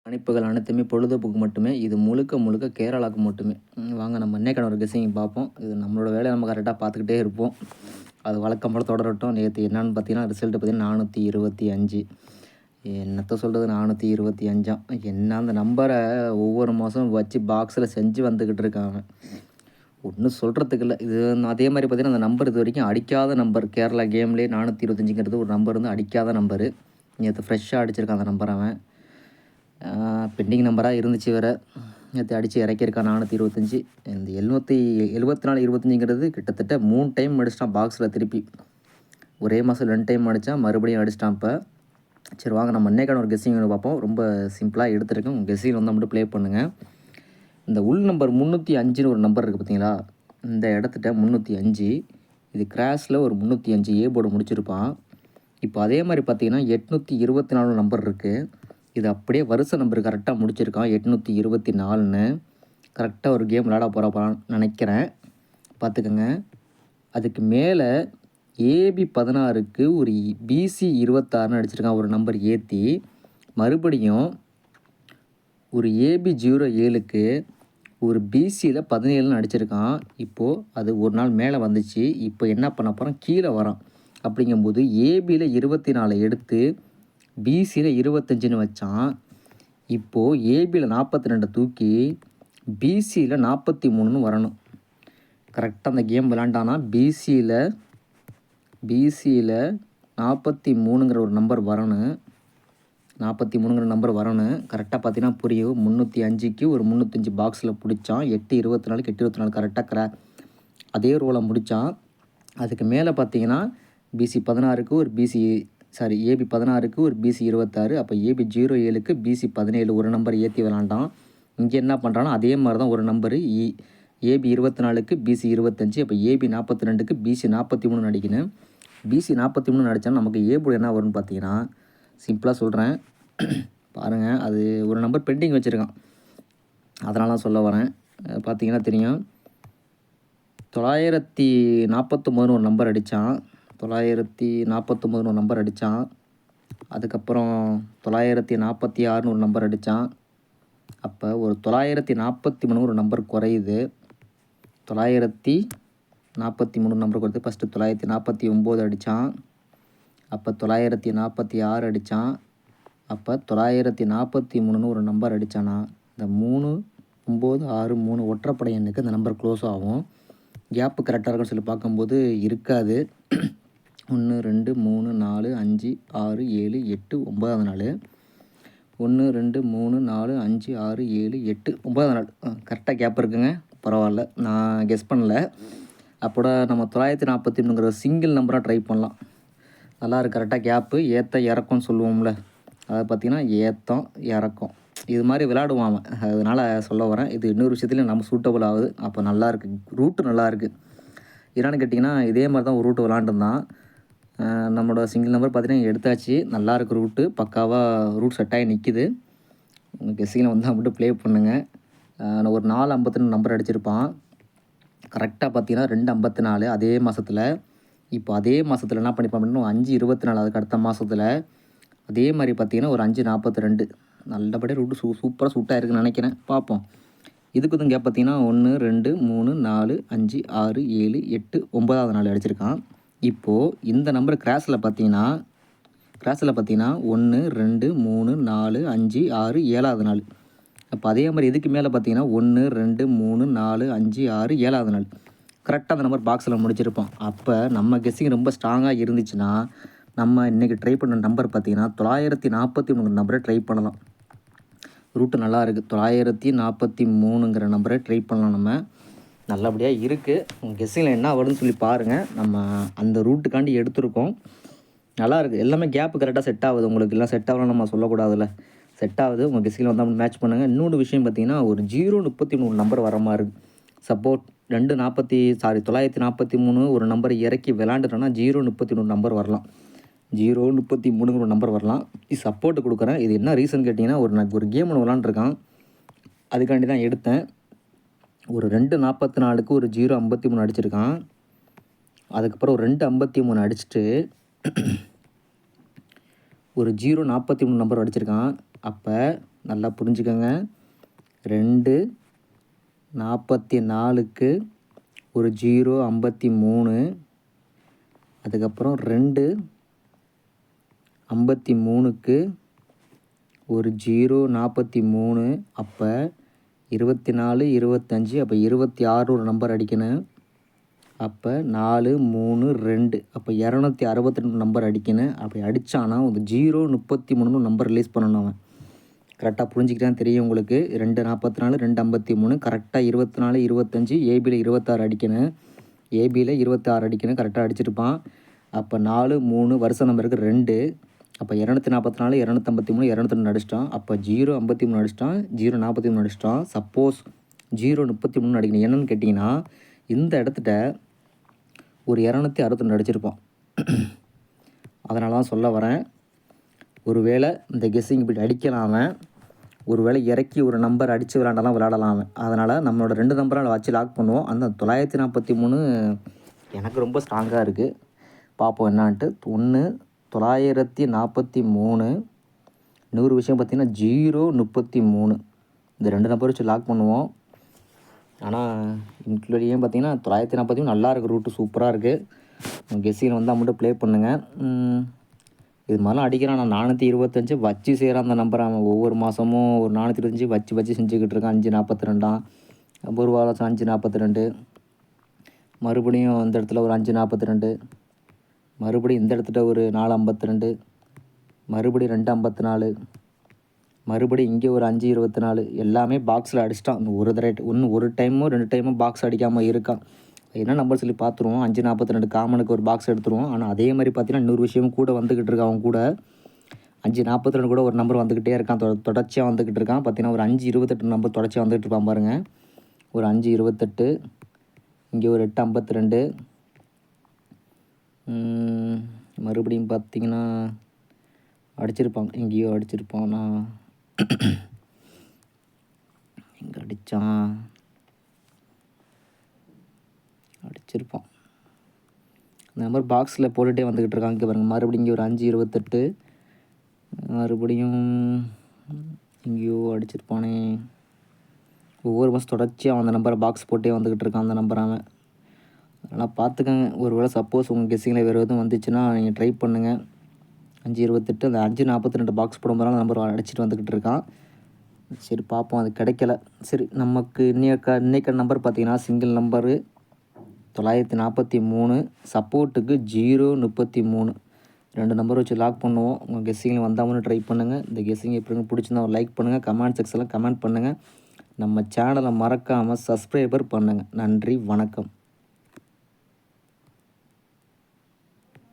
கணிப்புகள் அனைத்துமே பொழுதுபோக்கு மட்டுமே. இது முழுக்க முழுக்க கேரளாவுக்கு மட்டுமே. வாங்க நம்ம இன்னைக்கான ஒரு கெஸ்ஸிங் பார்ப்போம். இது நம்மளோட வேலைய நம்ம கரெக்ட்டா பார்த்துக்கிட்டே இருப்போம். அது வழக்கம் போல தொடரட்டும். நேத்து என்னன்னு பார்த்தீங்கன்னா, ரிசல்ட் பார்த்தீங்கன்னா 425. என்னத்த சொல்றது 425ஆம். என்ன அந்த நம்பர ஒவ்வொரு மாதம் வச்சு பாக்ஸில் செஞ்சு வந்துக்கிட்டு இருக்காங்க. ஒண்ணும் சொல்றதுக்கு இல்ல. இது அதே மாரி பார்த்தீங்கன்னா, அந்த நம்பர் இதுவரைக்கும் அடிக்காத நம்பர். கேரளா கேம்லேயே 425ங்கிறது ஒரு நம்பர் வந்து அடிக்காத நம்பரு. நேத்து ஃப்ரெஷ்ஷா அடிச்சிருக்கான் அந்த நம்பர் அவன். பெண்டிங் நம்பராக இருந்துச்சு வேறு. நேற்று அடித்து இறக்கியிருக்கான் 425. இந்த 74 25ங்கிறது கிட்டத்தட்ட 3 டைம் அடிச்சிட்டான் பாக்ஸில் திருப்பி. ஒரே மாதம் 2 டைம் அடித்தான், மறுபடியும் அடிச்சிட்டான் இப்போ. சரி வாங்க நம்ம இன்னைக்கான ஒரு கெஸ்ஸிங் பார்ப்போம். ரொம்ப சிம்பிளாக எடுத்துருக்கேன். உங்கள் கெஸ்ஸிங் வந்தால் மட்டும் ப்ளே பண்ணுங்கள். இந்த உள் நம்பர் 305ன்னு ஒரு நம்பர் இருக்குது பார்த்தீங்களா, இந்த இடத்துட்ட 305. இது கிராஸில் ஒரு 305 ஏ போர்டு முடிச்சிருப்பான். இப்போ அதே மாதிரி பார்த்தீங்கன்னா 824 நம்பர் இருக்குது. இது அப்படியே வருஷ நம்பர் கரெக்டாக முடிச்சிருக்கான் 824ன்னு. கரெக்டாக ஒரு கேம் விளையாட போகிறான்னு நினைக்கிறேன். பார்த்துக்கோங்க. அதுக்கு மேலே ஏபி 16க்கு ஒரு பிசி 26ன்னு அடிச்சிருக்கான் ஒரு நம்பர் ஏற்றி. மறுபடியும் ஒரு ஏபி 07க்கு ஒரு பிசியில் 17ன்னு அடிச்சிருக்கான். இப்போது அது ஒரு நாள் மேலே வந்துச்சு. இப்போ என்ன பண்ண போகிறான், கீழே வரான். அப்படிங்கும்போது ஏபியில் 24 எடுத்து பிசியில் 25ன்னு வச்சான். இப்போது ஏபியில் 42 தூக்கி பிசியில் 43ன்னு வரணும். கரெக்டாக அந்த கேம் விளாண்டானா பிசியில் 43ங்கிற ஒரு நம்பர் வரணும். 43ங்கிற நம்பர் வரணும். கரெக்டாக பார்த்தீங்கன்னா புரியும். 305க்கு ஒரு 305 பாக்ஸில் பிடிச்சான். 824க்கு 824 கரெக்டாக அதே ரோலை முடித்தான். அதுக்கு மேலே பார்த்தீங்கன்னா பிசி 16க்கு ஒரு ஏபி 16க்கு ஒரு பிசி 26. அப்போ ஏபி 07க்கு பிசி 17 ஒரு நம்பர் ஏற்றி விளாண்டான். இங்கே என்ன பண்ணுறான்னா அதே மாதிரி தான் ஒரு நம்பரு ஏபி 24க்கு பிசி 25. அப்போ ஏபி 42க்கு பிசி 43 அடிக்கணும். பிசி 43 அடித்தாலும் நமக்கு ஏபோர்டு என்ன வரும்னு பார்த்தீங்கன்னா, சிம்பிளாக சொல்கிறேன் பாருங்கள். அது ஒரு நம்பர் பெண்டிங் வச்சுருக்கான், அதனால தான் சொல்ல வரேன். பார்த்தீங்கன்னா தெரியும். 949 ஒரு நம்பர் அடித்தான். 949 ஒரு நம்பர் அடித்தான். அதுக்கப்புறம் 946ன்னு ஒரு நம்பர் அடித்தான். அப்போ ஒரு 943 ஒரு நம்பர் குறையுது. 943 நம்பர் குறையுது. ஃபஸ்ட்டு 949 அடித்தான். அப்போ 946 அடித்தான். அப்போ 943ன்னு ஒரு நம்பர் அடித்தானா, இந்த 3 9 6 3 ஒற்றைப்படை எண்ணுக்கு இந்த நம்பர் க்ளோஸ் ஆகும். கேப்பு கரெக்டாக இருக்குன்னு சொல்லி பார்க்கும்போது இருக்காது. 1 2 3 4 5 6 7 8 9வது நாள். 1 2 3 4 5 6 7 8 9வது நாள். கரெக்டாக கேப் இருக்குங்க. பரவாயில்ல, நான் கெஸ் பண்ணல. அப்போட நம்ம 943ங்கிற சிங்கிள் நம்பராக ட்ரை பண்ணலாம். நல்லாயிருக்கு. கரெக்டாக கேப்பு. ஏற்ற இறக்கம்னு சொல்லுவோம்ல, அதை பார்த்திங்கன்னா ஏற்றம் இறக்கம் இது மாதிரி விளையாடுவான் அவன். அதனால் சொல்ல வரேன். இது இன்னொரு விஷயத்துலையும் நம்ம சூட்டபுள் ஆகுது. அப்போ நல்லாயிருக்கு, ரூட்டு நல்லாயிருக்கு. என்னென்னு கேட்டிங்கன்னா இதே மாதிரி தான் ஒரு ரூட்டு விளாண்டுருந்தான். நம்மளோட சிங்கிள் நம்பர் பார்த்திங்கன்னா எடுத்தாச்சு. நல்லாயிருக்கு ரூட்டு. பக்காவாக ரூட் செட் ஆகி நிற்கிது. உங்கள் கெஸ்ஸிங்கில் வந்தால் மட்டும் ப்ளே பண்ணுங்கள். ஒரு 452 நம்பர் அடிச்சிருப்பான். கரெக்டாக பார்த்தீங்கன்னா 254 அதே மாதத்தில். இப்போ அதே மாதத்தில் என்ன பண்ணிப்பான் அப்படின்னா 5/24 அதுக்கு அடுத்த மாதத்தில். அதே மாதிரி பார்த்தீங்கன்னா ஒரு 5/42 நல்லபடியாக ரூட்டு சூப்பராக சூட்டாக இருக்குதுன்னு நினைக்கிறேன். பார்ப்போம். இதுக்கு தான் கேப் பார்த்தீங்கன்னா 1 2 3 4 5 6 7 8 9வது நாள் அடிச்சிருக்கான். இப்போது இந்த நம்பர் கிராஸில் பார்த்தீங்கன்னா 1 2 3 4 5 6 7வது நாள். அப்போ அதே மாதிரி இதுக்கு மேலே பார்த்தீங்கன்னா 1 2 3 4 5 6 7வது நாள். கரெக்டாக அந்த நம்பர் பாக்ஸில் முடிச்சிருப்போம். அப்போ நம்ம கெஸ்ஸிங் ரொம்ப ஸ்ட்ராங்காக இருந்துச்சுன்னா நம்ம இன்றைக்கி ட்ரை பண்ண நம்பர் பார்த்திங்கன்னா 943 நம்பரை ட்ரை பண்ணலாம். ரூட்டு நல்லா இருக்குது. 943ங்கிற நம்பரை ட்ரை பண்ணலாம். நம்ம நல்லபடியாக இருக்குது. உங்கள் கெஸ்ஸிங்கில் என்ன வருதுன்னு சொல்லி பாருங்கள். நம்ம அந்த ரூட்டுக்காண்டி எடுத்துருக்கோம். நல்லாயிருக்கு. எல்லாமே கேப்பு கரெக்டாக செட் ஆகுது. உங்களுக்கு எல்லாம் செட் ஆகலாம் நம்ம சொல்லக்கூடாதுல்ல, செட் ஆகுது. உங்கள் கெஸ்ஸிங்கில் வந்தால் மேட்ச் பண்ணுங்கள். இன்னொரு விஷயம் பார்த்தீங்கன்னா ஒரு 033 நம்பர் வர மாதிரி இருக்குது. சப்போர்ட் 943 ஒரு நம்பரை இறக்கி விளாண்டுட்டோன்னா 033 நம்பர் வரலாம். 033ங்கிற ஒரு நம்பர் வரலாம். இது சப்போர்ட்டு கொடுக்குறேன். இது என்ன ரீசன் கேட்டிங்கன்னா ஒரு கேம் ஒன்று விளாண்டுருக்கான், அதுக்காண்டி தான் எடுத்தேன். ஒரு 2/44க்கு ஒரு 053 அடிச்சிருக்கான். அதுக்கப்புறம் ஒரு 2/53 அடிச்சுட்டு ஒரு 043 நம்பர் அடிச்சிருக்கான். அப்போ நல்லா புரிஞ்சுக்கோங்க. 2 44க்கு ஒரு 0 53, அதுக்கப்புறம் 2 53க்கு ஒரு 0 43, அப்போ 24 25, அப்போ 26 ஒரு நம்பர் அடிக்கணும். அப்போ 4 3 2, அப்போ 262 நம்பர் அடிக்கணும். அப்படி அடித்தானா ஒரு 0 33 நம்பர் ரிலீஸ் பண்ணணும். அவன் கரெக்டாக புரிஞ்சிக்கிட்டான்னு தெரியும் உங்களுக்கு. 2 44 2 53 கரெக்டாக 24 25, ஏபியில் 26 அடிக்கணும். ஏபியில் 26 அடிக்கணும். கரெக்டாக அடிச்சிருப்பான். அப்போ 4 3 வருஷ நம்பருக்கு 2, அப்போ 244 253 202 அடிச்சிட்டான். அப்போ 0 53 அடிச்சிட்டான், 0 43 அடிச்சிட்டான். சப்போஸ் 0 33 அடிக்கணும். என்னன்னு கேட்டிங்கன்னா இந்த இடத்துல ஒரு 262 அடிச்சிருப்பான். அதனால தான் சொல்ல வரேன். ஒரு வேளை இந்த கெஸ்ஸிங் இப்படி அடிக்கலாம். ஒரு வேளை இறக்கி ஒரு நம்பர் அடித்து விளாடலாம். அதனால் நம்மளோட 2 நம்பரை வச்சு லாக் பண்ணுவோம். அந்த 943 எனக்கு ரொம்ப ஸ்ட்ராங்காக இருக்குது. பார்ப்போம் என்னான்ட்டு. 1 943. இன்னொரு விஷயம் பார்த்திங்கன்னா 0 33. இந்த 2 நம்பர் வச்சு லாக் பண்ணுவோம். ஆனால் இன்க்ளூடியும் பார்த்திங்கன்னா 943 நல்லா இருக்குது. ரூட்டு சூப்பராக இருக்குது. கெஸ்ஸிங் வந்தால் மட்டும் ப்ளே பண்ணுங்கள். இது மாதிரிலாம் அடிக்கிறான். நான் 425 வச்சு செய்கிறான் அந்த நம்பரை. அவன் ஒவ்வொரு மாதமும் ஒரு 425 வச்சு செஞ்சுக்கிட்டு இருக்கான். 542 ஒரு வாரம் 542, மறுபடியும் இந்த இடத்துல ஒரு 542, மறுபடியும் இந்த இடத்துல ஒரு 452, மறுபடியும் 254, மறுபடியும் இங்கே ஒரு 524. எல்லாமே பாக்ஸில் அடிச்சிட்டான். ஒரு டைமோ 2 டைமோ பாக்ஸ் அடிக்காமல் இருக்கான். என்ன நம்பர் சொல்லி பார்த்துருவோம். 542 காமனுக்கு ஒரு பாக்ஸ் எடுத்துருவோம். ஆனால் அதே மாதிரி பார்த்தீங்கன்னா இன்னொரு விஷயமும் கூட வந்துக்கிட்டு இருக்கான். அவன் கூட 542 கூட ஒரு நம்பர் வந்துக்கிட்டே இருக்கான். தொடர்ச்சியாக வந்துக்கிட்டு இருக்கான். பார்த்தீங்கன்னா ஒரு 528 நம்பர் தொடர்ச்சியாக வந்துக்கிட்டு இருப்பான் பாருங்கள். ஒரு 528, இங்கே ஒரு 852, மறுபடியும் பார்த்தீங்கன்னா அடிச்சிருப்பான். எங்கேயோ அடிச்சிருப்பான். நான் எங்கே அடிச்சிருப்பான். அந்த நம்பர் பாக்ஸில் போட்டுகிட்டே வந்துக்கிட்டு இருக்காங்க. இங்கே பாருங்கள். மறுபடியும் இங்கே ஒரு 528, மறுபடியும் எங்கேயோ அடிச்சிருப்பானே. ஒவ்வொரு மாதம் தொடர்ச்சியாக அந்த நம்பரை பாக்ஸ் போட்டே வந்துக்கிட்டு இருக்கான் அந்த நம்பர் அவன். அதனால் பார்த்துக்கங்க. ஒரு வேளை சப்போஸ் உங்கள் கெஸ்ஸிங்கில் வேறு எதுவும் வந்துச்சுன்னா நீங்கள் ட்ரை பண்ணுங்கள். 528, அந்த 542 பாக்ஸ் போடும்போது அந்த நம்பர் அடிச்சிட்டு வந்துக்கிட்டு இருக்கான். சரி பார்ப்போம். அது கிடைக்கல. சரி நமக்கு இன்னைக்கு நம்பர் பார்த்திங்கன்னா சிங்கிள் நம்பரு 943, சப்போர்ட்டுக்கு 0 33. 2 நம்பர் வச்சு லாக் பண்ணுவோம். உங்கள் கெஸ்ஸிங்கில் வந்தாமல் ட்ரை பண்ணுங்கள். இந்த கெஸ்ஸிங் எப்படி பிடிச்சிருந்தா ஒரு லைக் பண்ணுங்கள். கமெண்ட் செக்ஷனில் கமெண்ட் பண்ணுங்கள். நம்ம சேனலை மறக்காமல் சப்ஸ்கிரைபர் பண்ணுங்கள். நன்றி, வணக்கம்.